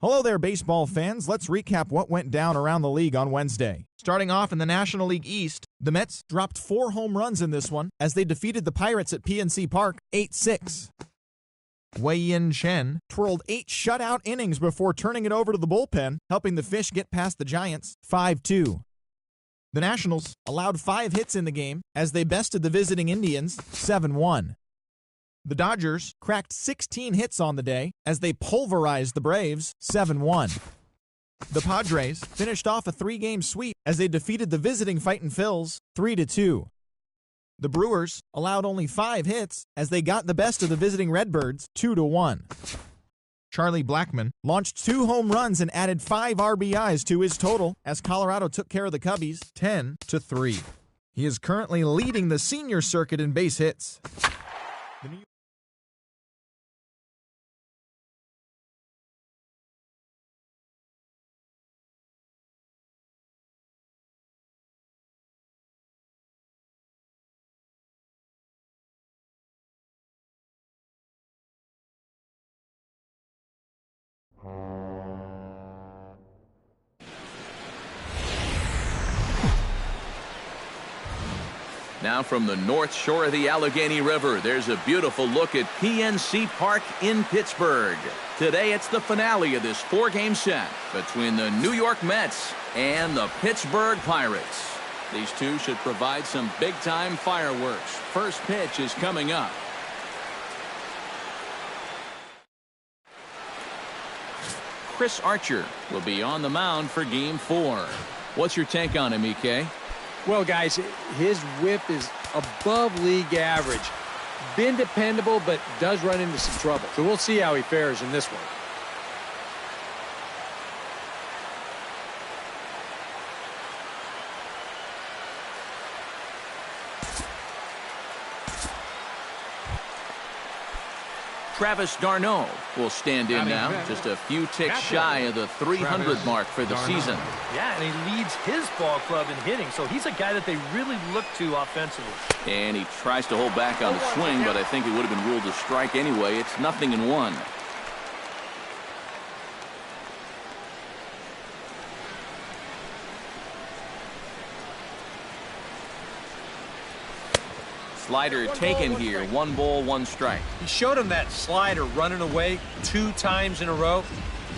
Hello there, baseball fans. Let's recap what went down around the league on Wednesday. Starting off in the National League East, the Mets dropped 4 home runs in this one as they defeated the Pirates at PNC Park 8-6. Wei-Yin Chen twirled 8 shutout innings before turning it over to the bullpen, helping the Fish get past the Giants 5-2. The Nationals allowed 5 hits in the game as they bested the visiting Indians 7-1. The Dodgers cracked 16 hits on the day as they pulverized the Braves 7-1. The Padres finished off a 3-game sweep as they defeated the visiting Fightin' Phils 3-2. The Brewers allowed only 5 hits as they got the best of the visiting Redbirds 2-1. Charlie Blackmon launched 2 home runs and added 5 RBIs to his total as Colorado took care of the Cubbies 10-3. He is currently leading the senior circuit in base hits. Now from the north shore of the Allegheny River, there's a beautiful look at PNC Park in Pittsburgh. Today it's the finale of this 4-game set between the New York Mets and the Pittsburgh Pirates. These two should provide some big-time fireworks. First pitch is coming up. Chris Archer will be on the mound for Game 4. What's your take on him, EK? Well, guys, his whip is above league average. Been dependable, but does run into some trouble. So we'll see how he fares in this one. Travis d'Arnaud will stand in now, just a few ticks shy of the 300 mark for the season. Yeah, and he leads his ball club in hitting, so he's a guy that they really look to offensively. And he tries to hold back on the swing, but I think it would have been ruled a strike anyway. It's 0-1. Slider taken here. 1 ball, 1 strike. He showed him that slider running away 2 times in a row.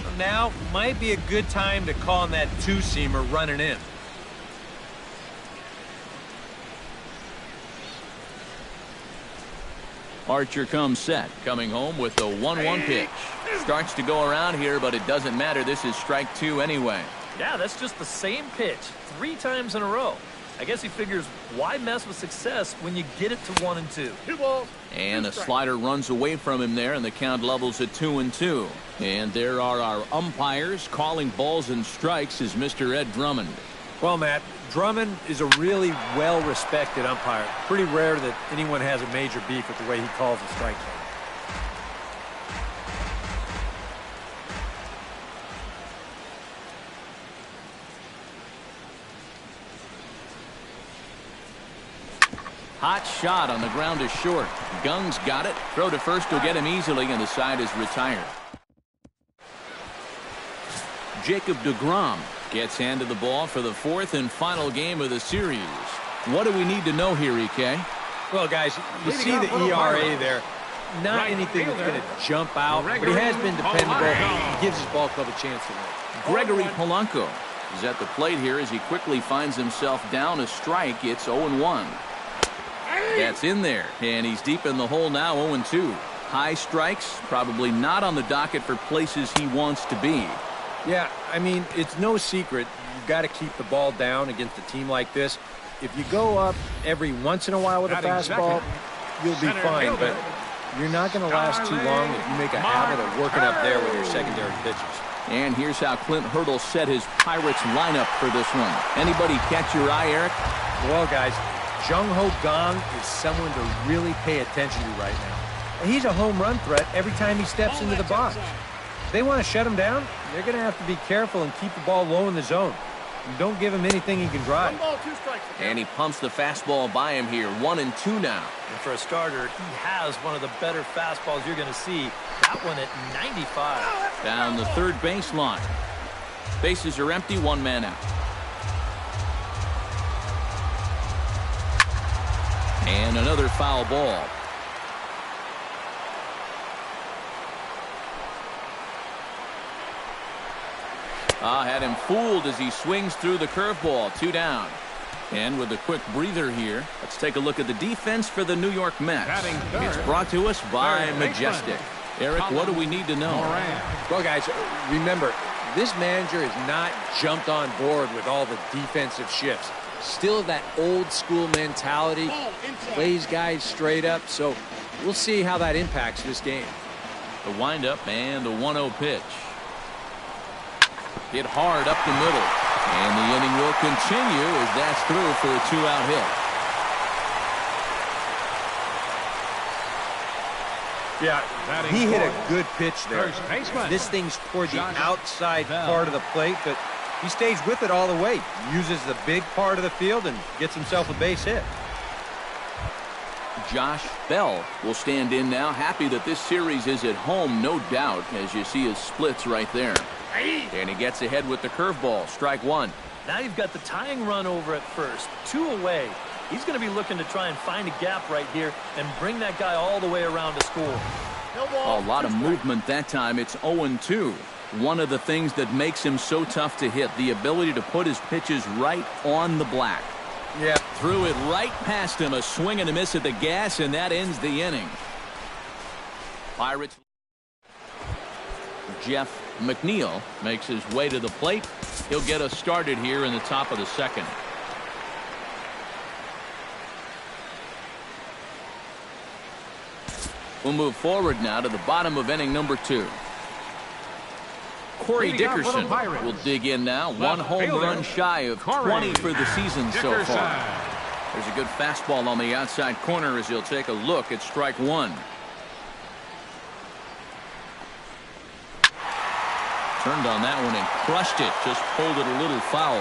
So now might be a good time to call him that 2-seamer running in. Archer comes set, coming home with the 1-1 pitch. Starts to go around here, but it doesn't matter. This is strike 2 anyway. Yeah, that's just the same pitch 3 times in a row. I guess he figures, why mess with success when you get it to 1 and 2? 2 balls. And a slider runs away from him there, and the count levels at 2-2. And there are our umpires calling balls and strikes is Mr. Ed Drummond. Well, Matt, Drummond is a really well-respected umpire. Pretty rare that anyone has a major beef with the way he calls a strike zone. Hot shot on the ground is short. Gung's got it. Throw to first will get him easily, and the side is retired. Jacob deGrom gets handed the ball for the 4th and final game of the series. What do we need to know here, EK? Well, guys, you see the ERA there. Not anything that's going to jump out, but he has been dependable. He gives his ball club a chance to win. Gregory Polanco is at the plate here as he quickly finds himself down a strike. It's 0-1. That's in there, and he's deep in the hole now, 0-2. High strikes, probably not on the docket for places he wants to be. Yeah, I mean, it's no secret. You've got to keep the ball down against a team like this. If you go up every once in a while with a fastball, you'll be fine, but you're not going to last too long if you make a habit of working up there with your secondary pitches. And here's how Clint Hurdle set his Pirates lineup for this one. Anybody catch your eye, Eric? Well, guys, Jung-Ho Kang is someone to really pay attention to right now. And he's a home run threat every time he steps into the box. If they want to shut him down, they're going to have to be careful and keep the ball low in the zone. Don't give him anything he can drive. 1 ball, 2 strikes. And he pumps the fastball by him here. 1-2 now. And for a starter, he has one of the better fastballs you're going to see. That one at 95. Down the third baseline. Bases are empty, 1 man out. And another foul ball. Had him fooled as he swings through the curveball. 2 down. And with a quick breather here, let's take a look at the defense for the New York Mets. It's brought to us by Majestic. Eric, what do we need to know? Well, guys, remember, this manager has not jumped on board with all the defensive shifts. Still that old school mentality, plays guys straight up, so we'll see how that impacts this game. The windup and the 1-0 pitch. Hit hard up the middle. And the inning will continue as that's through for a 2-out hit. Yeah, he hit a good pitch there. This thing's toward the outside part of the plate, but he stays with it all the way. Uses the big part of the field and gets himself a base hit. Josh Bell will stand in now. Happy that this series is at home, no doubt, as you see his splits right there. And he gets ahead with the curveball. Strike 1. Now you've got the tying run over at first. 2 away. He's going to be looking to try and find a gap right here and bring that guy all the way around to score. A lot of movement that time. It's 0-2. One of the things that makes him so tough to hit, the ability to put his pitches right on the black. Yeah. Threw it right past him. A swing and a miss at the gas, and that ends the inning. Pirates. Jeff McNeil makes his way to the plate. He'll get us started here in the top of the second. We'll move forward now to the bottom of inning number 2. Corey Dickerson will dig in now. 1 home run shy of 20 for the season so far. There's a good fastball on the outside corner as he'll take a look at strike 1. Turned on that one and crushed it. Just pulled it a little foul.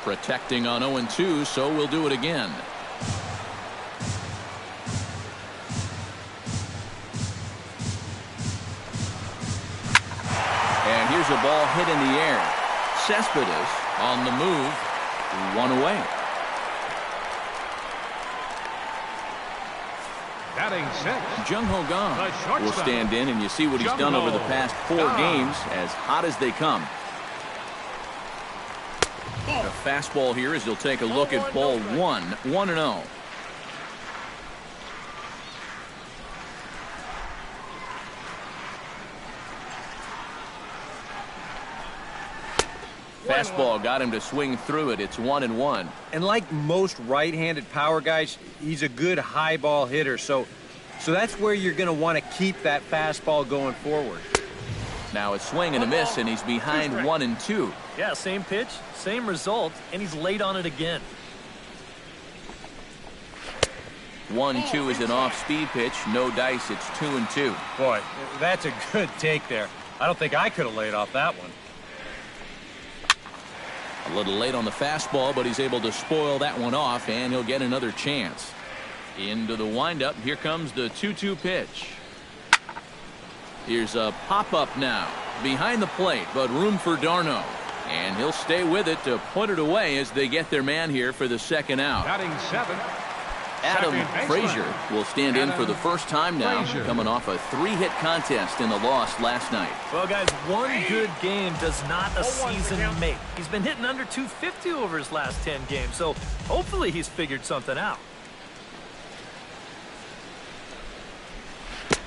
Protecting on 0-2, so we'll do it again. And here's a ball hit in the air. Cespedes on the move. 1 away. Jung Ho Kang will stand in, and you see what he's done over the past 4 games, as hot as they come. A fastball here as he'll take a look at ball 1. 1-0. Fastball got him to swing through it. It's 1-1. And like most right-handed power guys, he's a good high ball hitter. So that's where you're going to want to keep that fastball going forward. Now a swing and a miss, and he's behind 1-2. Yeah, same pitch, same result, and he's late on it again. 1-2 is an off-speed pitch. No dice. It's 2-2. Boy, that's a good take there. I don't think I could have laid off that one. A little late on the fastball, but he's able to spoil that one off, and he'll get another chance. Into the windup. Here comes the 2-2 pitch. Here's a pop-up now. Behind the plate, but room for d'Arnaud. And he'll stay with it to put it away as they get their man here for the second out. Batting 7. Adam Frazier will stand in for the first time now, coming off a 3-hit contest in the loss last night. Well, guys, one good game does not a season make. He's been hitting under 250 over his last 10 games, so hopefully he's figured something out.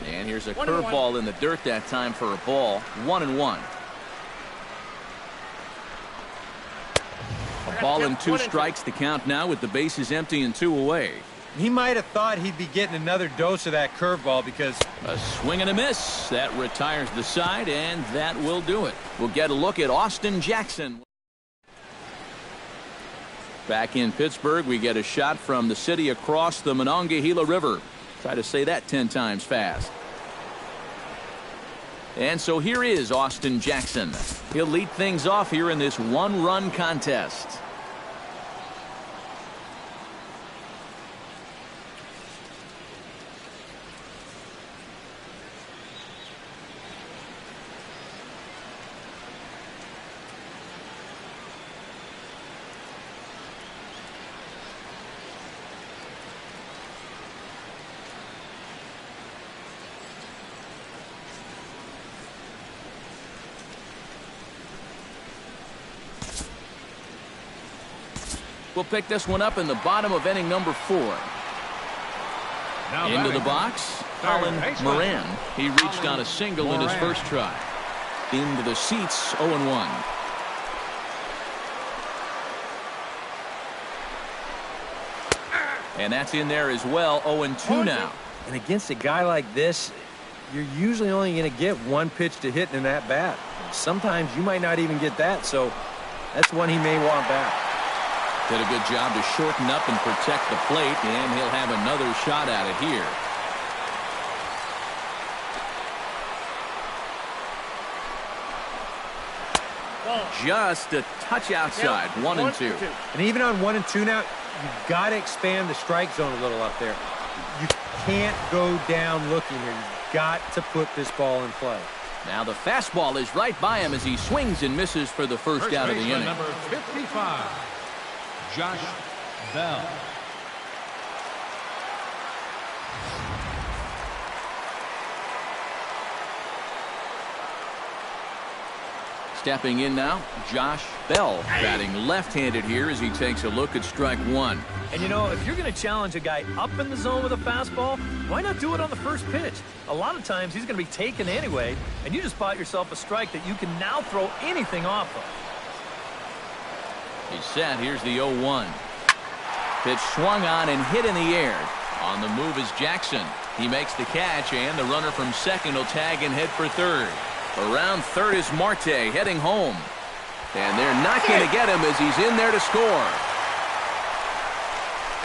And here's a curveball in the dirt that time for a ball. 1-1. A ball and 2 strikes, the count now with the bases empty and 2 away. He might have thought he'd be getting another dose of that curveball because... A swing and a miss. That retires the side, and that will do it. We'll get a look at Austin Jackson. Back in Pittsburgh, we get a shot from the city across the Monongahela River. Try to say that 10 times fast. And so here is Austin Jackson. He'll lead things off here in this one-run contest. We'll pick this one up in the bottom of inning number 4. Now into the box, Colin Moran. He reached on a single in his first try. Into the seats, 0-1. And that's in there as well, 0-2 now. And against a guy like this, you're usually only going to get one pitch to hit in that bat. Sometimes you might not even get that, so that's one he may want back. Did a good job to shorten up and protect the plate, and he'll have another shot at it here. Just a touch outside, 1-2. And even on 1-2 now, you've got to expand the strike zone a little up there. You can't go down looking here. You've got to put this ball in play. Now the fastball is right by him as he swings and misses for the first out of the inning. Number 55. Josh Bell. Stepping in now, Josh Bell, batting left-handed here as he takes a look at strike 1. And you know, if you're going to challenge a guy up in the zone with a fastball, why not do it on the first pitch? A lot of times he's going to be taken anyway, and you just bought yourself a strike that you can now throw anything off of. He's set. Here's the 0-1. Pitch swung on and hit in the air. On the move is Jackson. He makes the catch, and the runner from second will tag and head for third. Around third is Marte heading home. And they're not going to get him as he's in there to score.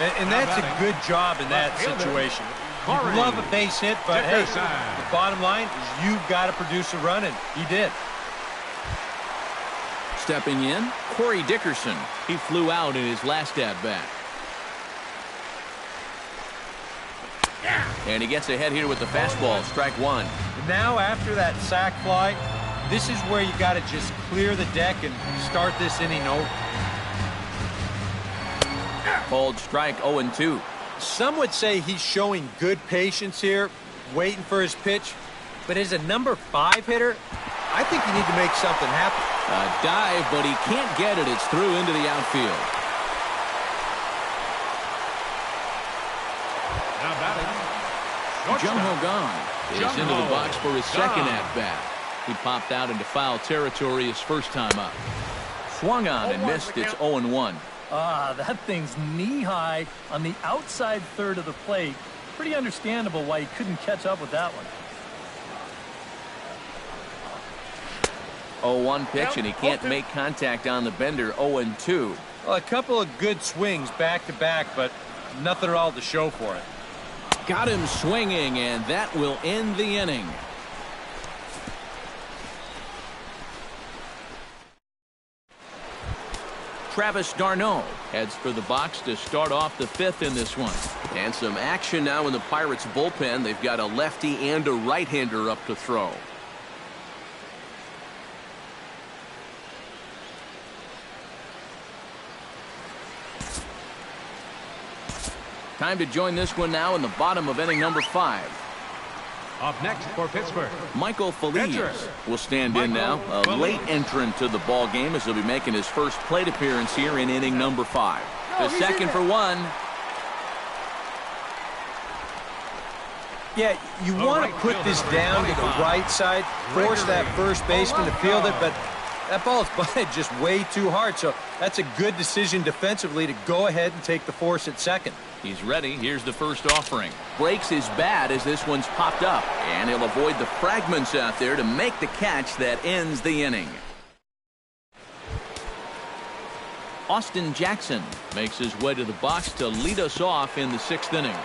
And that's a good job in that situation. You love a base hit, but hey, the bottom line is you've got to produce a run, and he did. Stepping in, Corey Dickerson. He flew out in his last at-bat. And he gets ahead here with the fastball, strike 1. Now after that sac fly, this is where you got to just clear the deck and start this inning over. Called strike 0-2. Some would say he's showing good patience here, waiting for his pitch. But as a number 5 hitter, I think you need to make something happen. A dive, but he can't get it. It's through into the outfield. Now batting. Jung Ho Gong is into the box for his second at-bat. He popped out into foul territory his first time up. Swung on and missed. It's 0-1. That thing's knee-high on the outside third of the plate. Pretty understandable why he couldn't catch up with that one. 0-1 pitch, and he can't make contact on the bender. 0-2. Well, a couple of good swings back-to-back, but nothing at all to show for it. Got him swinging, and that will end the inning. Travis d'Arnaud heads for the box to start off the 5th in this one. And some action now in the Pirates bullpen. They've got a lefty and a right-hander up to throw. Time to join this one now in the bottom of inning number 5. Up next for Pittsburgh, Michael Feliz will stand in now. A late entrant to the ball game as he'll be making his first plate appearance here in inning number 5. The second for 1. Yeah, you want to put this down to the right side, force that first baseman to field it, but that ball's bunted just way too hard, so that's a good decision defensively to go ahead and take the force at second. He's ready. Here's the first offering. Breaks his bat as this one's popped up, and he'll avoid the fragments out there to make the catch that ends the inning. Austin Jackson makes his way to the box to lead us off in the 6th inning.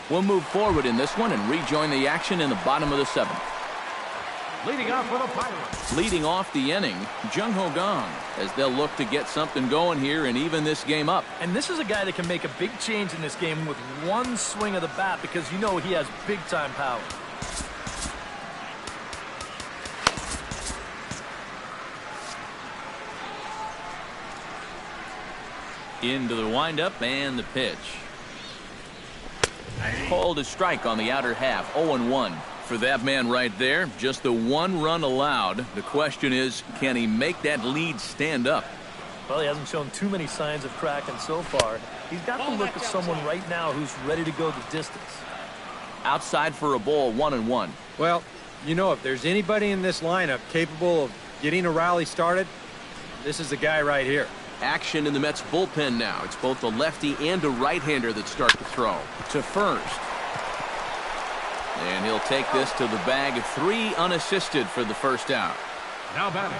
We'll move forward in this one and rejoin the action in the bottom of the 7th. Leading off for the Pirates. Leading off the inning, Jung-Ho Kang, as they'll look to get something going here and even this game up. And this is a guy that can make a big change in this game with one swing of the bat, because you know he has big-time power. Into the windup and the pitch. Called a strike on the outer half, 0-1. For that man right there, just the 1 run allowed. The question is, can he make that lead stand up? Well, he hasn't shown too many signs of cracking so far. He's got the look of someone right now who's ready to go the distance. Outside for a ball, 1-1. Well, you know, if there's anybody in this lineup capable of getting a rally started, this is the guy right here. Action in the Mets bullpen now. It's both a lefty and a right-hander that start to throw. To first. And he'll take this to the bag. 3 unassisted for the first out. Now batting,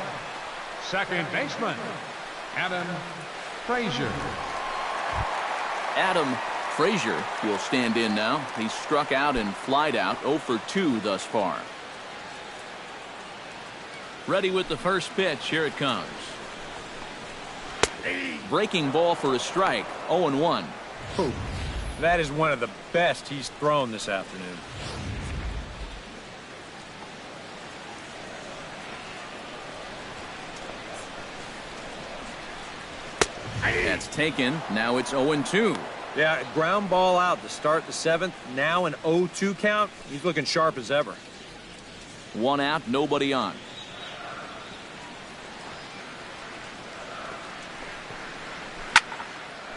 second baseman, Adam Frazier. Adam Frazier will stand in now. He's struck out and flied out, 0 for 2 thus far. Ready with the first pitch. Here it comes. Breaking ball for a strike, 0-1. That is one of the best he's thrown this afternoon. That's taken. Now it's 0-2. Yeah, ground ball out to start the 7th. Now an 0-2 count. He's looking sharp as ever. 1 out, nobody on.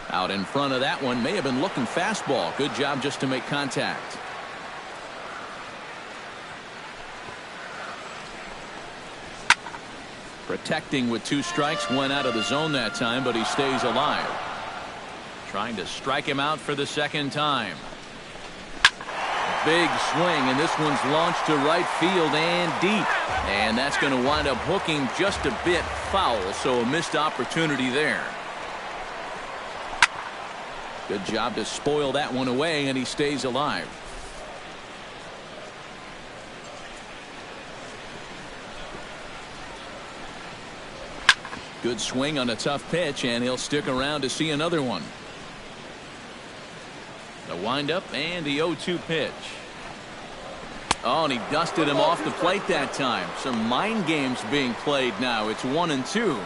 Out in front of that one, may have been looking fastball. Good job just to make contact. Protecting with 2 strikes, went out of the zone that time, but he stays alive. Trying to strike him out for the 2nd time. Big swing, and this one's launched to right field and deep. And that's going to wind up hooking just a bit foul, so a missed opportunity there. Good job to spoil that one away, and he stays alive. Good swing on a tough pitch, and he'll stick around to see another one. The windup and the 0-2 pitch. Oh, and he dusted him off the plate that time. Some mind games being played now. It's 1-2.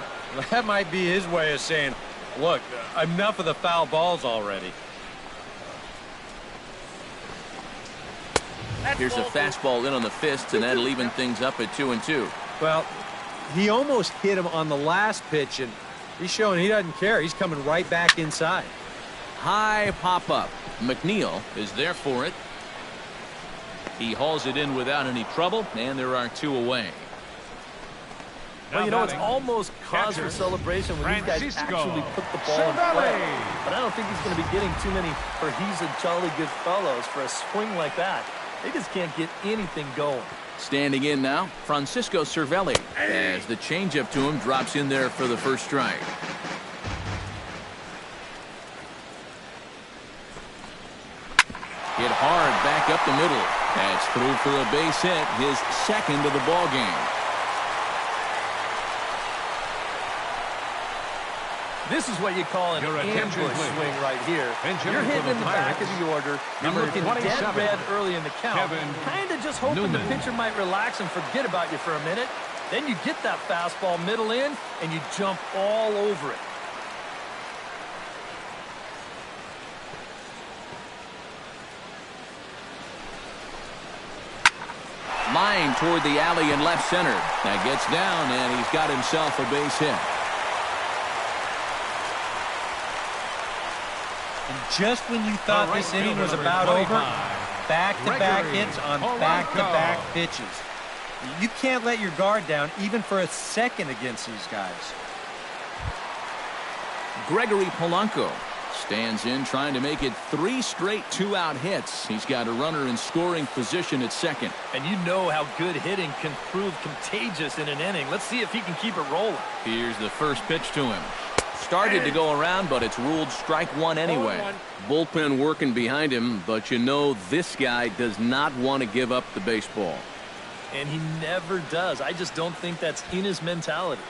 That might be his way of saying, look, enough of the foul balls already. Here's a fastball in on the fist, and that'll even things up at 2-2. Well, he almost hit him on the last pitch, and he's showing he doesn't care. He's coming right back inside. High pop-up. McNeil is there for it. He hauls it in without any trouble, and there are 2 away. Well, you know, it's almost cause for celebration when these guys actually put the ball in play. But I don't think he's going to be getting too many for he's a jolly good fellows for a swing like that. They just can't get anything going. Standing in now, Francisco Cervelli, as the changeup to him drops in there for the first strike. Hit hard back up the middle. That's through for a base hit, his 2nd of the ball game. This is what you call an ambush swing right here. You're hitting in the back of the order. You're looking dead red early in the count. Kind of just hoping the pitcher might relax and forget about you for a minute. Then you get that fastball middle in, and you jump all over it. Line toward the alley in left center. That gets down, and he's got himself a base hit. And just when you thought this inning was about over, back-to-back hits on back-to-back pitches. You can't let your guard down even for a second against these guys. Gregory Polanco stands in, trying to make it 3 straight 2-out hits. He's got a runner in scoring position at second. And you know how good hitting can prove contagious in an inning. Let's see if he can keep it rolling. Here's the first pitch to him. Started to go around, but it's ruled strike one anyway. Bullpen working behind him, but you know this guy does not want to give up the baseball. And he never does. I just don't think that's in his mentality.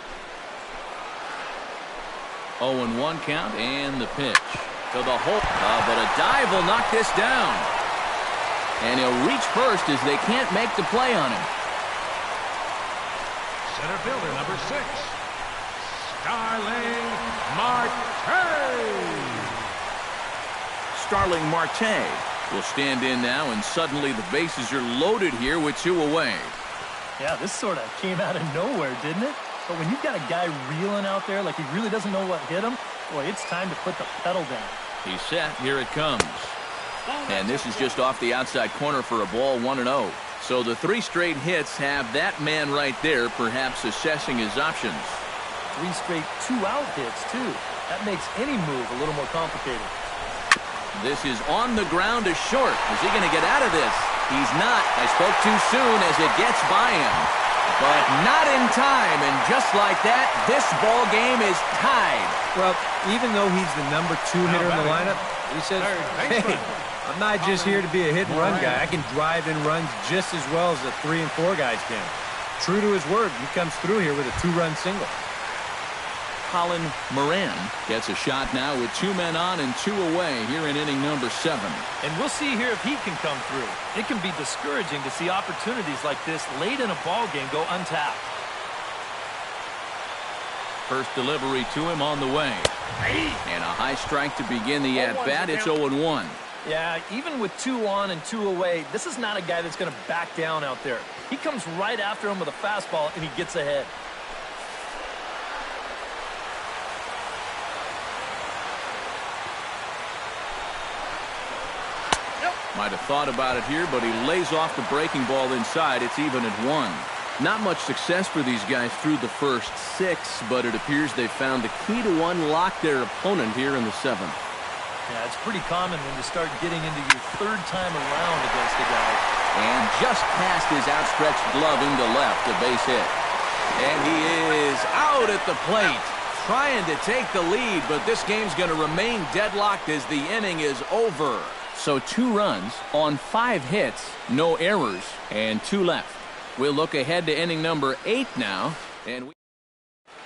0-1 count, and the pitch to the hole. But a dive will knock this down. And he'll reach first as they can't make the play on him. Center fielder, number 6, Starling Marte. Starling Marte will stand in now, and suddenly the bases are loaded here with 2 away. Yeah, this sort of came out of nowhere, didn't it? But when you've got a guy reeling out there like he really doesn't know what hit him, boy, it's time to put the pedal down. He's set. Here it comes. And this is just off the outside corner for a ball, 1-0. So the 3 straight hits have that man right there, perhaps assessing his options. 3 straight 2-out hits, too. That makes any move a little more complicated. This is on the ground to short. Is he going to get out of this? He's not. I spoke too soon as it gets by him. But not in time, and just like that, this ball game is tied. Well, even though he's the number 2 hitter in the lineup, he says, hey, I'm not just here to be a hit-and-run guy. I can drive in runs just as well as the 3 and 4 guys can. True to his word, he comes through here with a 2-run single. Colin Moran gets a shot now with 2 men on and 2 away here in inning number 7. And we'll see here if he can come through. It can be discouraging to see opportunities like this late in a ball game go untapped. First delivery to him on the way. And a high strike to begin the at-bat. It's 0-1. Yeah, even with 2 on and 2 away, this is not a guy that's going to back down out there. He comes right after him with a fastball, and he gets ahead. Might have thought about it here, but he lays off the breaking ball inside. It's even at 1. Not much success for these guys through the first 6, but it appears they found the key to unlock their opponent here in the 7th. Yeah, it's pretty common when you start getting into your 3rd time around against a guy. And just past his outstretched glove into left, a base hit. And he is out at the plate, trying to take the lead, but this game's going to remain deadlocked as the inning is over. So 2 runs on 5 hits, no errors, and 2 left. We'll look ahead to inning number 8 now. And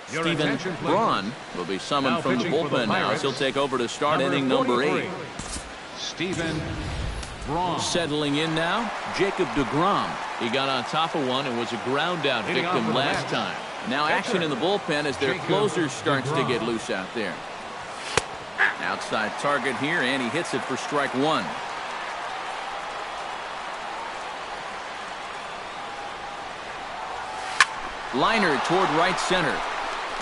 Stephen Braun will be summoned from the bullpen now as he'll take over to start inning number 8. Stephen Braun. Settling in now, Jacob deGrom. He got on top of one and was a ground-out victim last time. Now action in the bullpen as their closer starts to get loose out there. Outside target here, and he hits it for strike 1. Liner toward right center.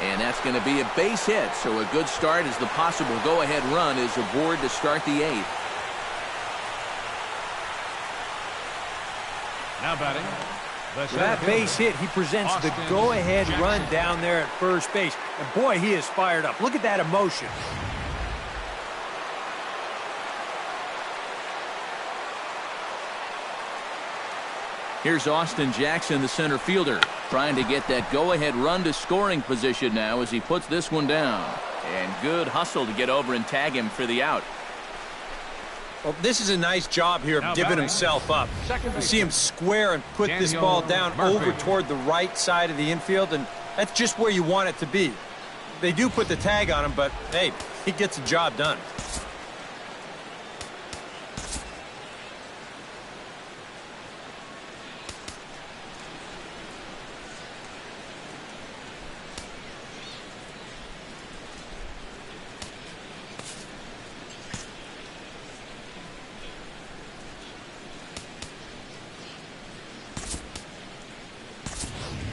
And that's going to be a base hit, so a good start as the possible go-ahead run is aboard to start the 8th. Now batting. That base hit, he presents the go-ahead run down there at first base. And boy, he is fired up. Look at that emotion. Here's Austin Jackson, the center fielder, trying to get that go-ahead run to scoring position now as he puts this one down. And good hustle to get over and tag him for the out. Well, this is a nice job here of giving himself up. You see him square and put this ball down over toward the right side of the infield, and that's just where you want it to be. They do put the tag on him, but, hey, he gets the job done.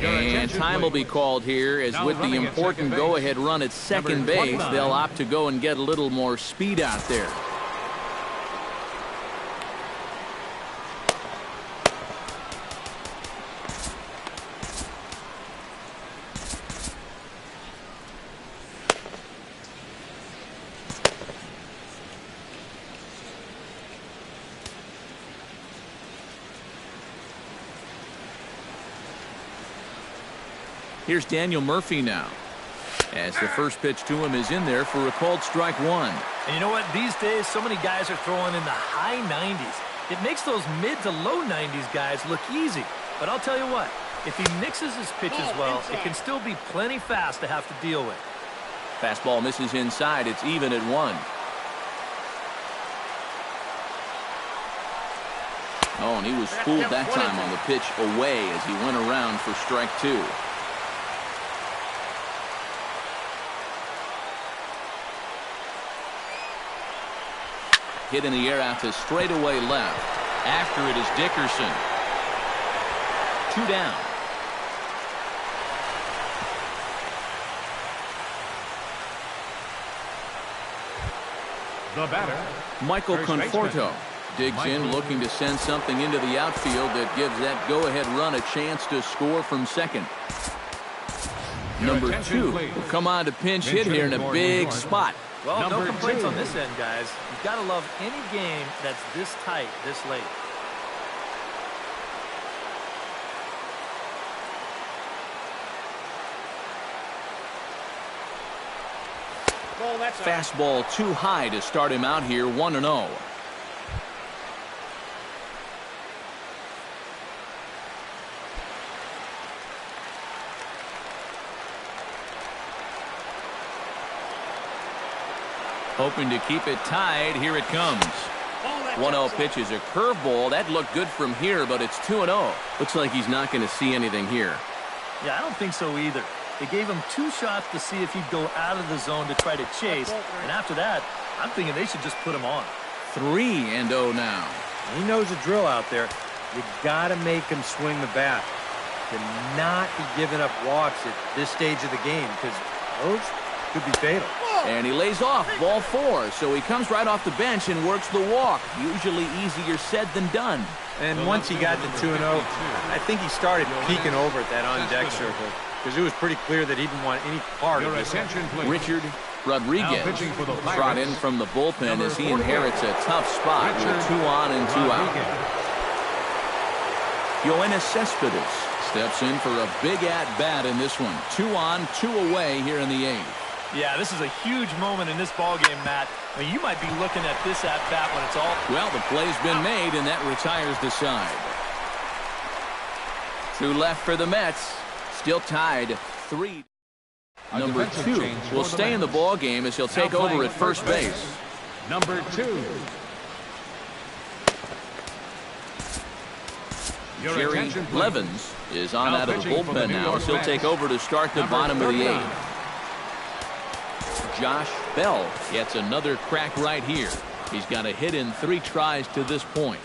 And time will be called here as with the important go-ahead run at second base, they'll opt to go and get a little more speed out there. Here's Daniel Murphy now. As the first pitch to him is in there for a called strike one. And you know what? These days, so many guys are throwing in the high 90s. It makes those mid to low 90s guys look easy. But I'll tell you what, if he mixes his pitches well, it can still be plenty fast to have to deal with. Fastball misses inside. It's even at 1. Oh, and he was fooled that time on the pitch away as he went around for strike 2. Hit in the air out to straightaway left. After it is Dickerson. 2 down. The batter, Michael first Conforto baseman. digs in, looking to send something into the outfield that gives that go-ahead run a chance to score from second. Number 2 will come on to pinch hit here in a big spot. Well, no complaints 2. on this end, guys. You've got to love any game that's this tight, this late. Fastball too high to start him out here, 1-0. Hoping to keep it tied. Here it comes. 1-0 pitch is a curveball. That looked good from here, but it's 2-0. Looks like he's not going to see anything here. Yeah, I don't think so either. They gave him 2 shots to see if he'd go out of the zone to try to chase. And after that, I'm thinking they should just put him on. 3-0 now. He knows the drill out there. You got to make him swing the bat. To not be giving up walks at this stage of the game, because those could be fatal. And he lays off, ball 4. So he comes right off the bench and works the walk. Usually easier said than done. And once he got to 2-0, I think he started peeking over at that on-deck circle, because it was pretty clear that he didn't want any part of this. Richard Rodriguez brought in from the bullpen as he inherits a tough spot with 2 on and 2 out. Yoenis Cespedes steps in for a big at-bat in this one. 2 on, 2 away here in the 8th. Yeah, this is a huge moment in this ballgame, Matt. I mean, you might be looking at this at-bat when it's all... Well, the play's been made, and that retires the side. 2 left for the Mets. Still tied 3. Number 2 will stay in the ballgame as he'll take over at first base. Number 2. Jerry Levins is on out of the bullpen now, as he'll take over to start the bottom of the 8th. Josh Bell gets another crack right here. He's got a hit in 3 tries to this point.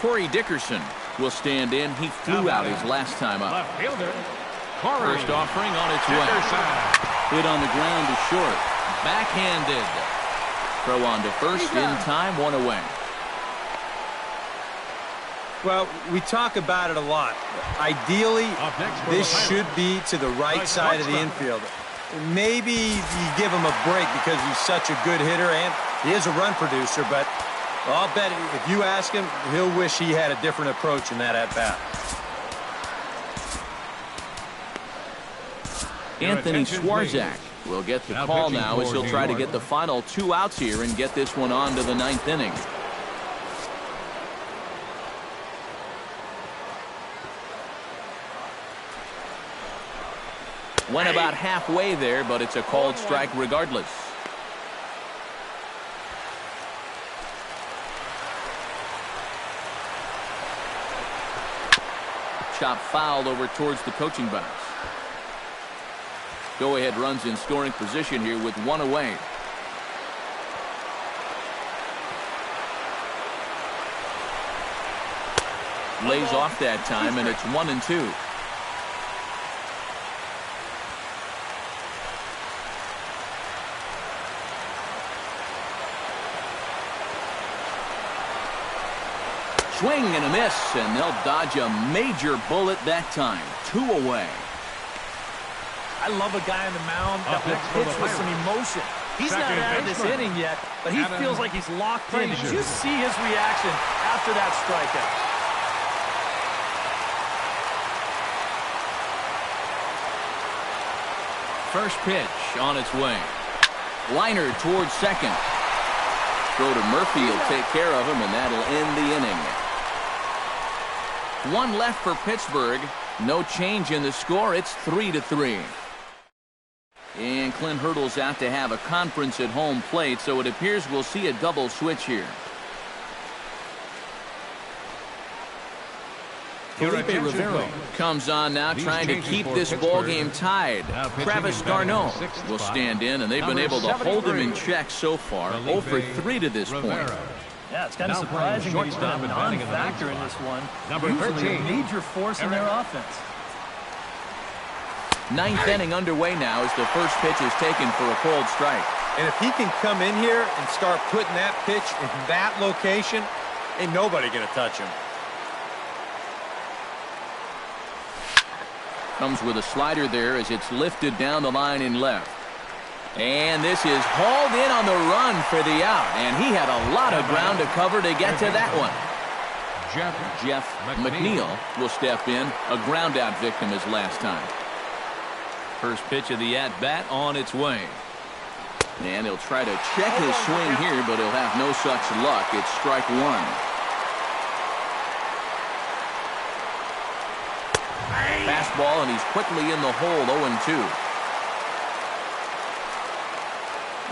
Corey Dickerson will stand in. He flew out his last time up. Left fielder, Corey. First offering on its way. Hit on the ground to short. Backhanded. Throw on to first in time, 1 away. Well, we talk about it a lot. Ideally, this should be to the right side of the infield. Maybe you give him a break because he's such a good hitter and he is a run producer, but I'll bet if you ask him, he'll wish he had a different approach in that at-bat. Anthony Swarzak will get the call now as he'll try to get the final 2 outs here and get this one on to the 9th inning. Went about halfway there, but it's a called strike regardless. Chop foul over towards the coaching box. Go-ahead runs in scoring position here with 1 away. Lays off that time, and it's 1-2. Swing and a miss, and they'll dodge a major bullet that time. 2 away. I love a guy on the mound that will pitch with some emotion. He's not out of this inning yet, but he feels like he's locked in. Did you see his reaction after that strikeout? First pitch on its way. Liner towards second. Throw to Murphy will take care of him, and that'll end the inning. One left for Pittsburgh. No change in the score. It's 3-3. And Clint Hurdle's out to have a conference at home plate, so it appears we'll see a double switch here. Felipe Rivera comes on now, trying to keep this ball game tied. Travis d'Arnaud will stand in, and they've been able to hold him in check so far. 0 for 3 to this point. Yeah, it's kind of surprising that he's been a non-factor in this one. Usually a major force in their offense. Ninth inning underway now as the first pitch is taken for a called strike. And if he can come in here and start putting that pitch in that location, ain't nobody going to touch him. Comes with a slider there as it's lifted down the line in left. And this is hauled in on the run for the out. And he had a lot of ground to cover to get to that one. Jeff McNeil will step in. A ground out victim his last time. First pitch of the at-bat on its way. And he'll try to check his swing here, but he'll have no such luck. It's strike one. Fastball, and he's quickly in the hole, 0-2.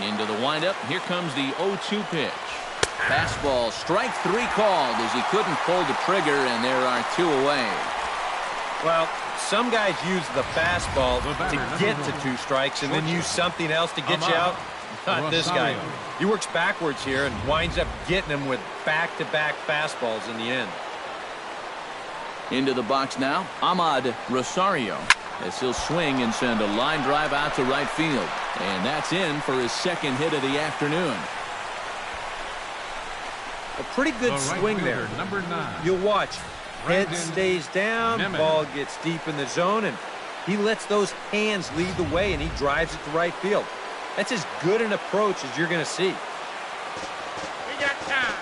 Into the windup. Here comes the 0-2 pitch. Fastball, strike 3 called as he couldn't pull the trigger, and there are 2 away. Well, some guys use the fastball to get to 2 strikes and then use something else to get you out. Not this guy. He works backwards here and winds up getting him with back-to-back fastballs in the end. Into the box now, Ahmad Rosario, as he'll swing and send a line drive out to right field. And that's in for his second hit of the afternoon. A pretty good swing there. Number 9. You'll watch. Head stays down, ball gets deep in the zone, and he lets those hands lead the way, and he drives it to right field. That's as good an approach as you're going to see. We got time.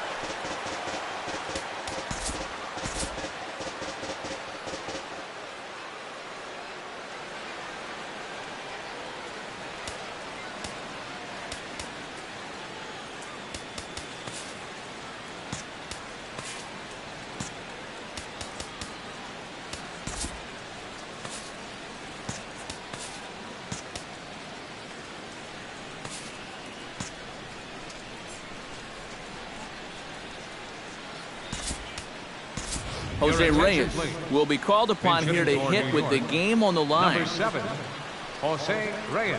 Jose Reyes will be called upon here to hit with the game on the line. Number 7, Jose Reyes.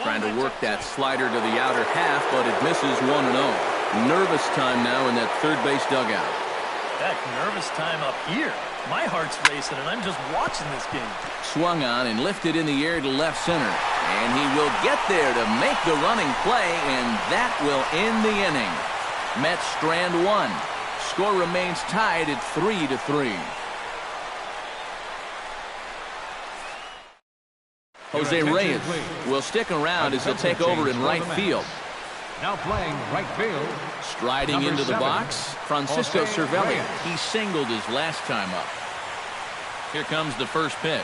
Trying to work that slider to the outer half, but it misses 1-0. Nervous time now in that third base dugout. That nervous time up here. My heart's racing, and I'm just watching this game. Swung on and lifted in the air to left center. And he will get there to make the running play, and that will end the inning. Mets strand 1. Score remains tied at 3-3. Jose Reyes will stick around as he'll take over in right field. Now playing right field. Striding into the box, Francisco Cervelli. He singled his last time up. Here comes the first pitch.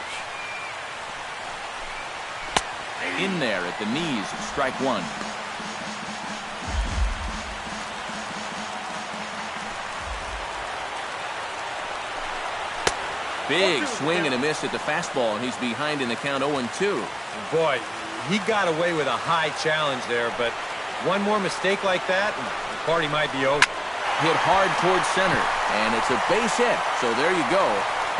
In there at the knees, strike 1. Big swing and a miss at the fastball, and he's behind in the count 0-2. Boy, he got away with a high challenge there, but one more mistake like that, and the party might be over. Hit hard towards center, and it's a base hit. So there you go.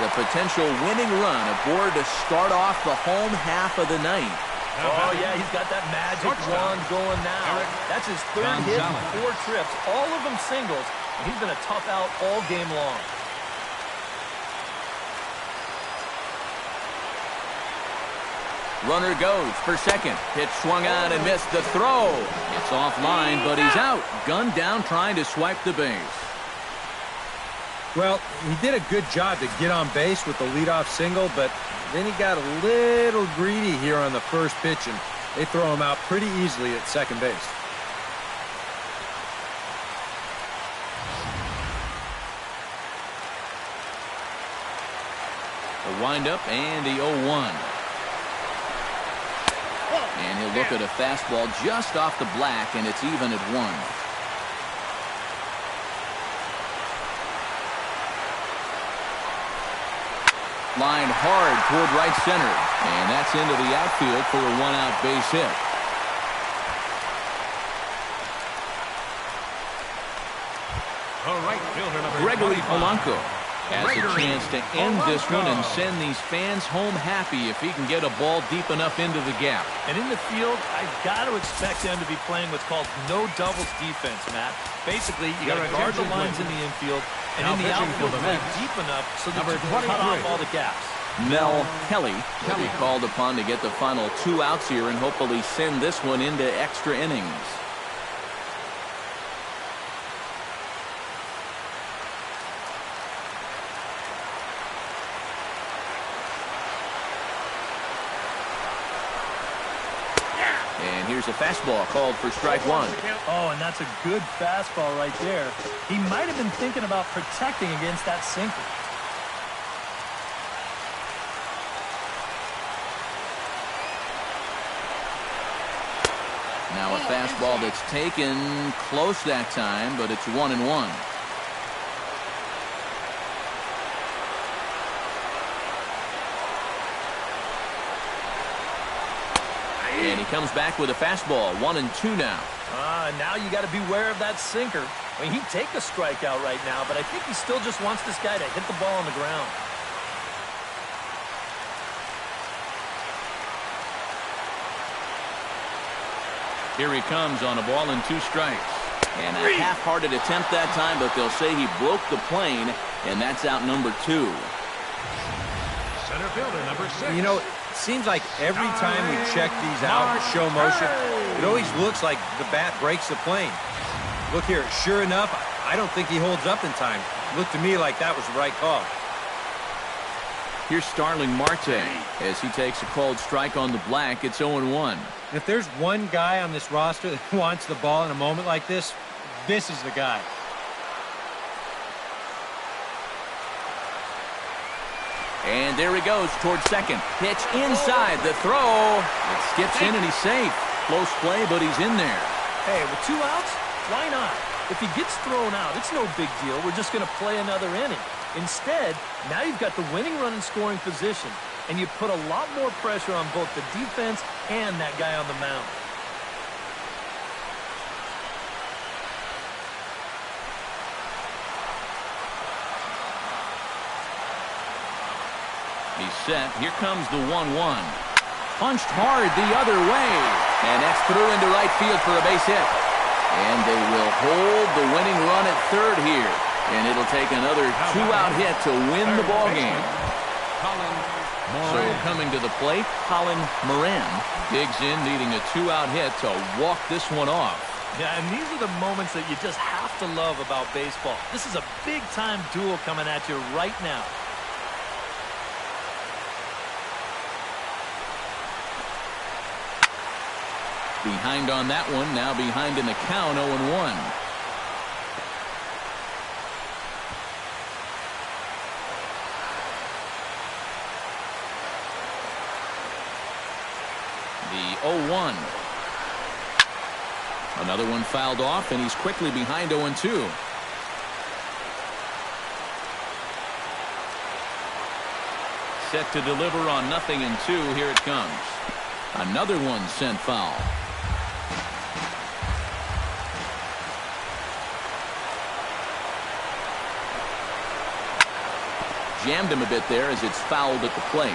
The potential winning run aboard to start off the home half of the ninth. Oh, yeah, he's got that magic wand going now. That's his third hit in 4 trips, all of them singles, and he's been a tough out all game long. Runner goes for second. Pitch swung on and missed the throw. It's offline, but he's out. Gunned down trying to swipe the base. Well, he did a good job to get on base with the leadoff single, but then he got a little greedy here on the first pitch, and they throw him out pretty easily at second base. The windup and the 0-1. And he'll look at a fastball just off the black, and it's even at 1. Line hard toward right center, and that's into the outfield for a 1-out base hit. All right, fielder number Gregory 25. Polanco has a chance to end this one and send these fans home happy if he can get a ball deep enough into the gap. And in the field, I've got to expect them to be playing what's called no doubles defense, Matt. Basically, you got to guard the lines in the infield, and in the outfield, play deep enough so that you can cut off all the gaps. Mel Kelly will be called upon to get the final 2 outs here and hopefully send this one into extra innings. And here's a fastball called for strike 1. Oh, and that's a good fastball right there. He might have been thinking about protecting against that sinker. Now a fastball that's taken close that time, but it's 1-1. And he comes back with a fastball, 1-2 now. Now you got to beware of that sinker. I mean, he'd take a strikeout right now, but I think he still just wants this guy to hit the ball on the ground. Here he comes on a ball and 2 strikes. And a half-hearted attempt that time, but they'll say he broke the plane, and that's out number 2. Center fielder number 6. You know, it seems like every time we check these out in show motion, it always looks like the bat breaks the plane. Look here, sure enough, I don't think he holds up in time. Looked to me like that was the right call. Here's Starling Marte as he takes a called strike on the black. It's 0-1. And if there's one guy on this roster that wants the ball in a moment like this, this is the guy. And there he goes towards second. Pitch inside the throw. It skips in and he's safe. Close play, but he's in there. Hey, with 2 outs, why not? If he gets thrown out, it's no big deal. We're just going to play another inning. Instead, now you've got the winning run in scoring position, and you put a lot more pressure on both the defense and that guy on the mound. He's set. Here comes the 1-1. Punched hard the other way. And that's through into right field for a base hit. And they will hold the winning run at third here. And it'll take another 2-out hit to win the ballgame. So coming to the plate, Colin Moran digs in, needing a 2-out hit to walk this one off. Yeah, and these are the moments that you just have to love about baseball. This is a big-time duel coming at you right now. Behind on that one, now behind in the count, 0-1. The 0-1. Another one fouled off, and he's quickly behind 0-2. Set to deliver on 0-2. Here it comes. Another one sent foul. Jammed him a bit there as it's fouled at the plate.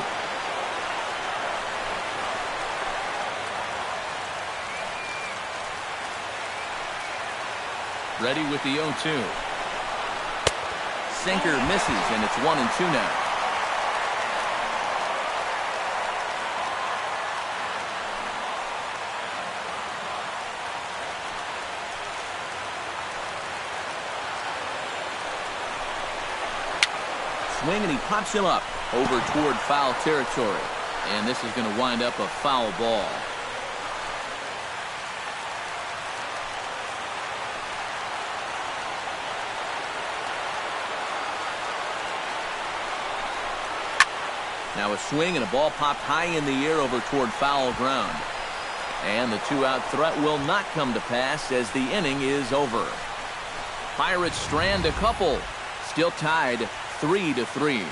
Ready with the 0-2. Sinker misses, and it's 1-2 now. swing, and he pops him up over toward foul territory. And this is going to wind up a foul ball. Now a swing and a ball popped high in the air over toward foul ground. And the two-out threat will not come to pass as the inning is over. Pirates strand a couple. Still tied 3-3.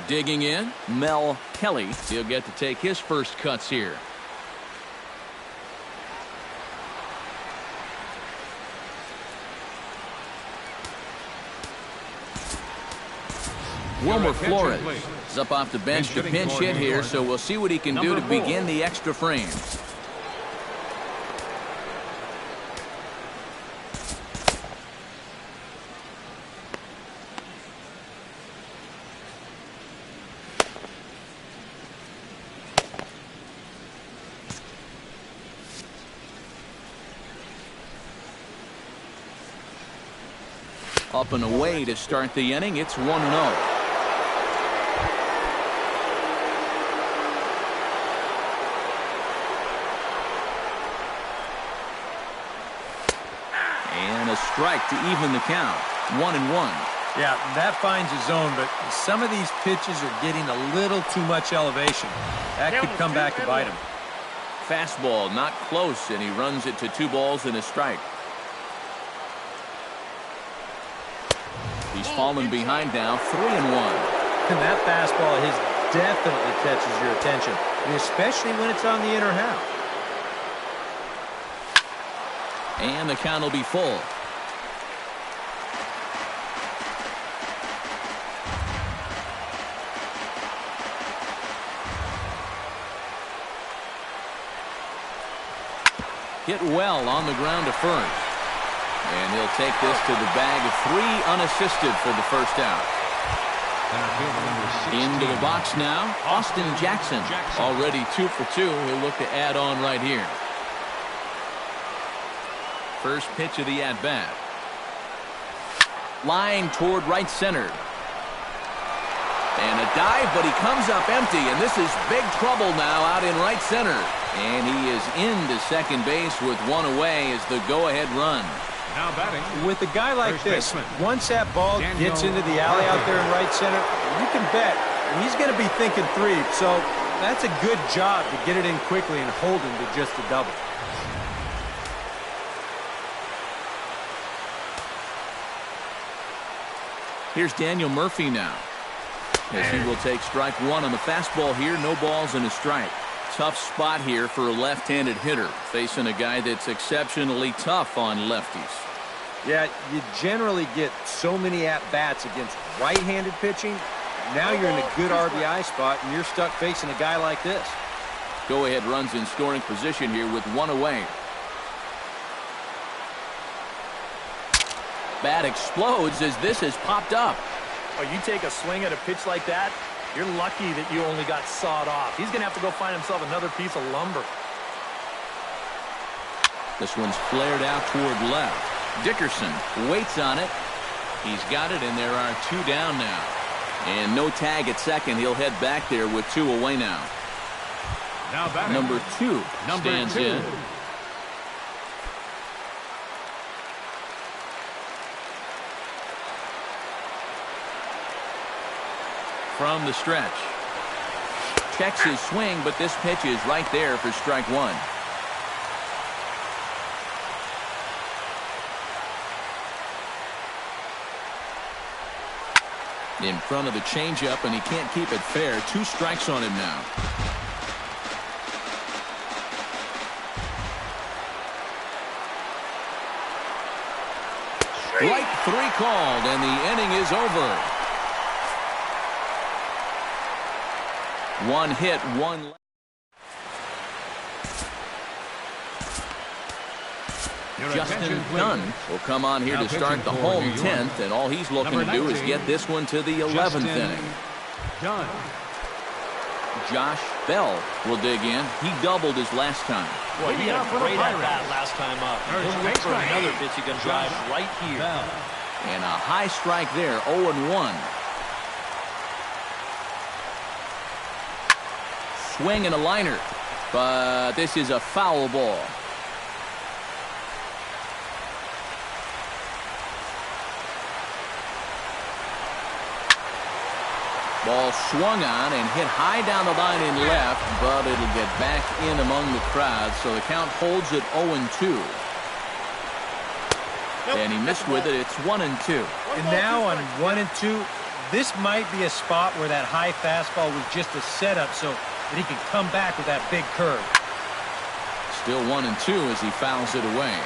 Digging in, Mel Kelly. He'll get to take his first cuts here. Wilmer Flores is up off the bench to pinch hit here, so we'll see what he can do to begin the extra frames. Up and away to start the inning. It's 1-0. And a strike to even the count. 1-1. Yeah, that finds a zone, but some of these pitches are getting a little too much elevation. That could come back to bite him. Fastball not close, and he runs it to 2 balls and a strike. He's fallen behind now, 3-1. And that fastball of his definitely catches your attention, especially when it's on the inner half. And the count will be full. Hit well on the ground to first. And he'll take this to the bag of 3 unassisted for the first out. Into the box now, Austin Jackson. Already 2 for 2. He'll look to add on right here. First pitch of the at-bat. Line toward right center. And a dive, but he comes up empty, and this is big trouble now out in right center. And he is into second base with 1 away as the go-ahead run. Now batting. With a guy like this, once that ball gets into the alley out there in right center, you can bet he's going to be thinking 3. So that's a good job to get it in quickly and hold him to just a double. Here's Daniel Murphy now, as he will take strike 1 on the fastball here. No balls and a strike. Tough spot here for a left-handed hitter, facing a guy that's exceptionally tough on lefties. Yeah, you generally get so many at-bats against right-handed pitching. Now you're in a good RBI spot, and you're stuck facing a guy like this. Go-ahead runs in scoring position here with 1 away. Bat explodes as this has popped up. Oh, you take a swing at a pitch like that, you're lucky that you only got sawed off. He's going to have to go find himself another piece of lumber. This one's flared out toward left. Dickerson waits on it. He's got it, and there are 2 down now. And no tag at second. He'll head back there with 2 away now. Now batting. Number 2 stands in. From the stretch. Checks his swing, but this pitch is right there for strike 1. In front of the changeup, and he can't keep it fair. 2 strikes on him now. Strike 3 called, and the inning is over. 1 hit, 1 left. Justin Dunn will come on here to start the home 10th, and all he's looking to do is get this one to the 11th inning. Josh Bell will dig in. He doubled his last time. Boy, he had a great at-bat last time up. He'll look for another pitch he can drive right here. And a high strike there, 0-1. Swing and a liner. But this is a foul ball. Ball swung on and hit high down the line in left, but it'll get back in among the crowd, so the count holds at 0-2. And he missed with it. It's 1-2. And now on 1-2, this might be a spot where that high fastball was just a setup so that he can come back with that big curve. Still 1-2 as he fouls it away.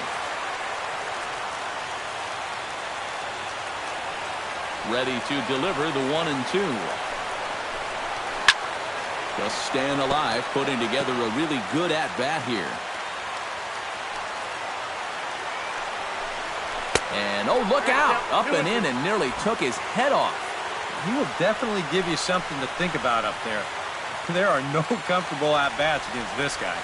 Ready to deliver the 1-2. Just staying alive, putting together a really good at-bat here. And, oh, look out. Up and in and nearly took his head off. He will definitely give you something to think about up there. There are no comfortable at-bats against this guy.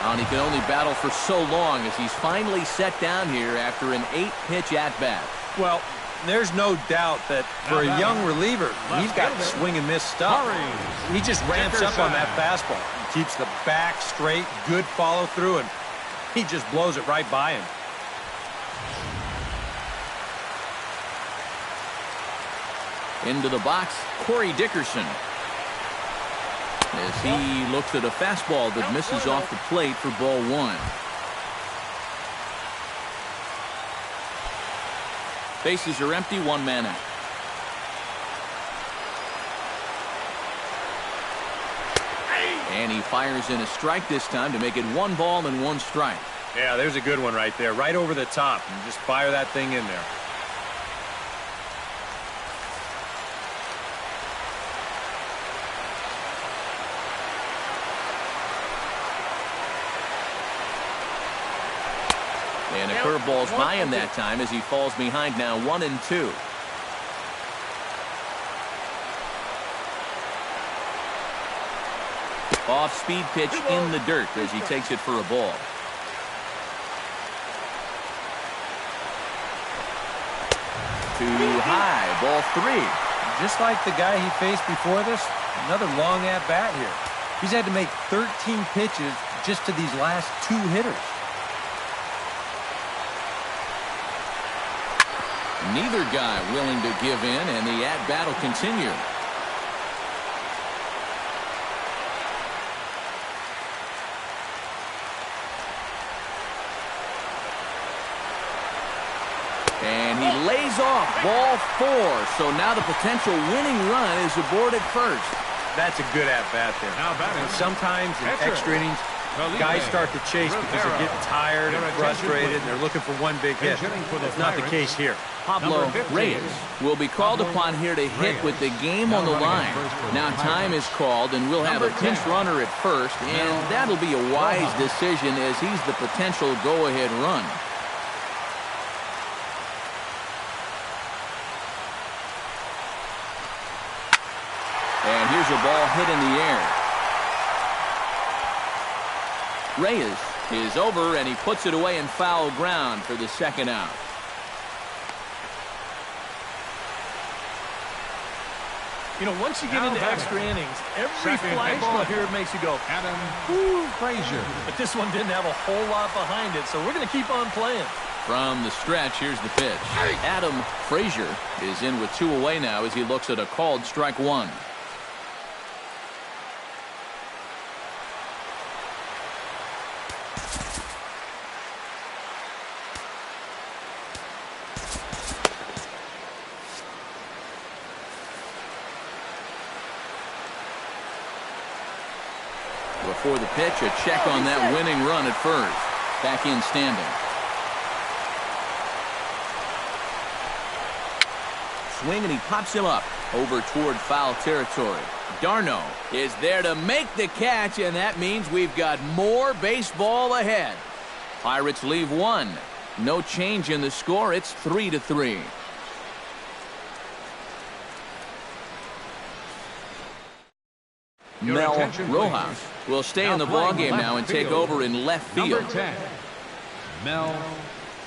And he can only battle for so long as he's finally set down here after an 8-pitch at-bat. Well, there's no doubt that for a young reliever, he's got swing and miss stuff. He just ramps up on that fastball. He keeps the back straight, good follow through, and he just blows it right by him. Into the box, Corey Dickerson. As he looks at a fastball that misses off the plate for ball 1. Bases are empty, 1 man out. And he fires in a strike this time to make it 1 ball and 1 strike. Yeah, there's a good one right there, right over the top. And just fire that thing in there. And a curveball's by him that time as he falls behind now 1-2. Off-speed pitch in the dirt as he takes it for a ball. Too high, ball 3. Just like the guy he faced before this, another long at-bat here. He's had to make 13 pitches just to these last 2 hitters. Neither guy willing to give in, and the at-bat will continue. And he lays off ball 4. So now the potential winning run is aboard at first. That's a good at-bat there. And sometimes in extra innings, guys start to chase because they're getting tired and frustrated, and they're looking for 1 big hit. That's not the case here. Pablo Reyes will be called upon here to hit with the game on the line. Now time is called, and we'll have a pinch runner at first, and that'll be a wise decision as he's the potential go-ahead run. And here's a ball hit in the air. Reyes is over, and he puts it away in foul ground for the 2nd out. You know, once you get into extra innings, every fly ball here makes you go, Adam Frazier. But this one didn't have a whole lot behind it, so we're going to keep on playing. From the stretch, here's the pitch. Adam Frazier is in with 2 away now as he looks at a called strike 1. Before the pitch, a check on that winning run at first. Back in standing. Swing, and he pops him up over toward foul territory. Darno is there to make the catch, and that means we've got more baseball ahead. Pirates leave 1. No change in the score. It's 3-3. Mel Rojas will stay in the ballgame now and take over in left field. Number 10, Mel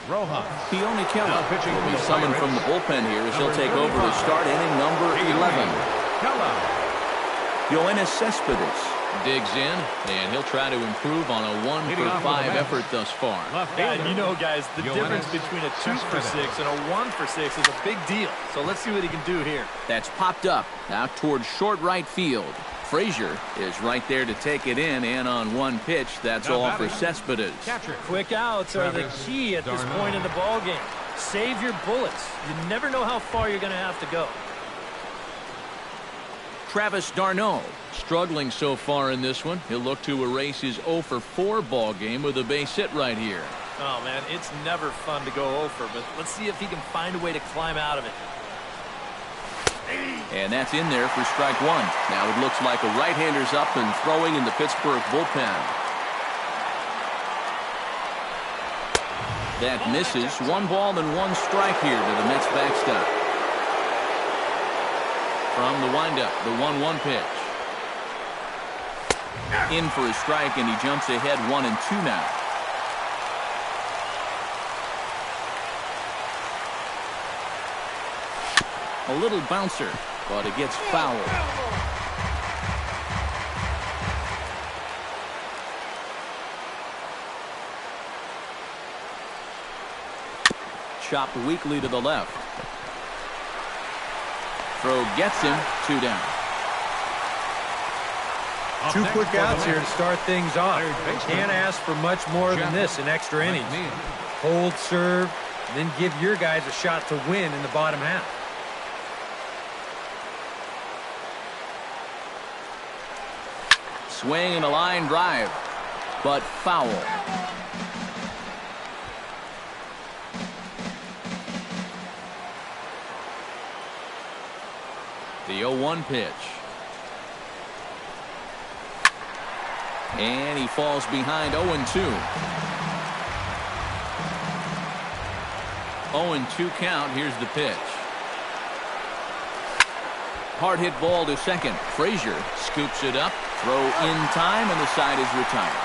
Rojas. Keone Keller will be summoned from the bullpen here as he'll take over to start inning number 11. Yoenis Cespedes digs in, and he'll try to improve on a 1-for-5 effort thus far. And you know, guys, the difference between a 2-for-6 and a 1-for-6 is a big deal. So let's see what he can do here. That's popped up out towards short right field. Frazier is right there to take it in, and on one pitch, that's all for Cespedes. Quick outs are the key at this point in the ballgame. Save your bullets. You never know how far you're going to have to go. Travis d'Arnaud struggling so far in this one. He'll look to erase his 0-for-4 ball game with a base hit right here. Oh, man, it's never fun to go 0-for, but let's see if he can find a way to climb out of it. And that's in there for strike one. Now it looks like a right-hander's up and throwing in the Pittsburgh bullpen. That misses. 1 ball and 1 strike here to the Mets backstop. From the windup, the 1-1 pitch. In for a strike, and he jumps ahead 1-2 now. A little bouncer, but it gets fouled. Chopped weakly to the left. Throw gets him. 2 down. 2 quick outs here to start things off. Can't ask for much more than this in extra innings. Hold, serve, then give your guys a shot to win in the bottom half. Swing and a line drive, but foul. The 0-1 pitch. And he falls behind 0-2. 0-2 count. Here's the pitch. Hard hit ball to second. Frazier scoops it up. Throw in time, and the side is retired.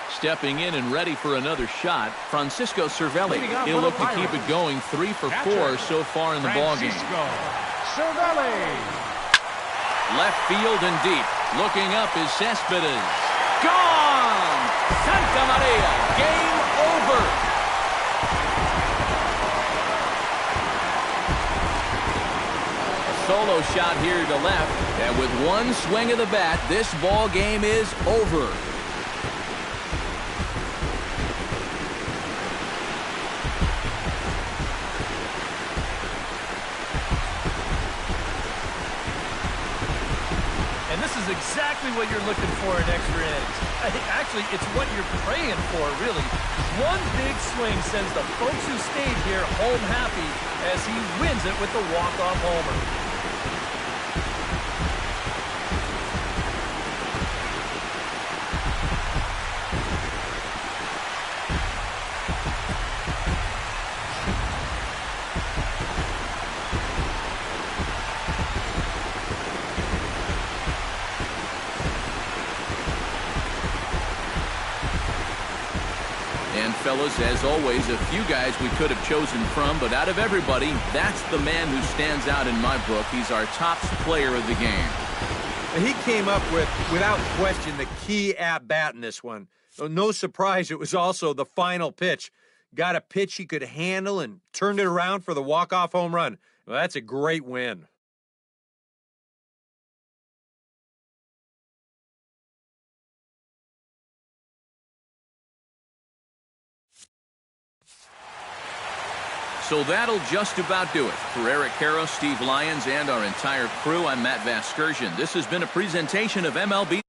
Stepping in and ready for another shot, Francisco Cervelli. He'll look to keep it going. 3 for 4 so far in the ballgame. Cervelli. Left field and deep. Looking up is Cespedes. Gone! Santa Maria. Game over. A solo shot here to left. And with 1 swing of the bat, this ball game is over. Exactly what you're looking for in extra innings. Actually, it's what you're praying for, really. 1 big swing sends the folks who stayed here home happy as he wins it with the walk-off homer. Fellas, as always, a few guys we could have chosen from, but out of everybody, that's the man who stands out in my book. He's our top player of the game. And he came up with, without question, the key at-bat in this one. So no surprise, it was also the final pitch. Got a pitch he could handle and turned it around for the walk-off home run. Well, that's a great win. So that'll just about do it. For Eric Karros, Steve Lyons, and our entire crew, I'm Matt Vasgersian. This has been a presentation of MLB.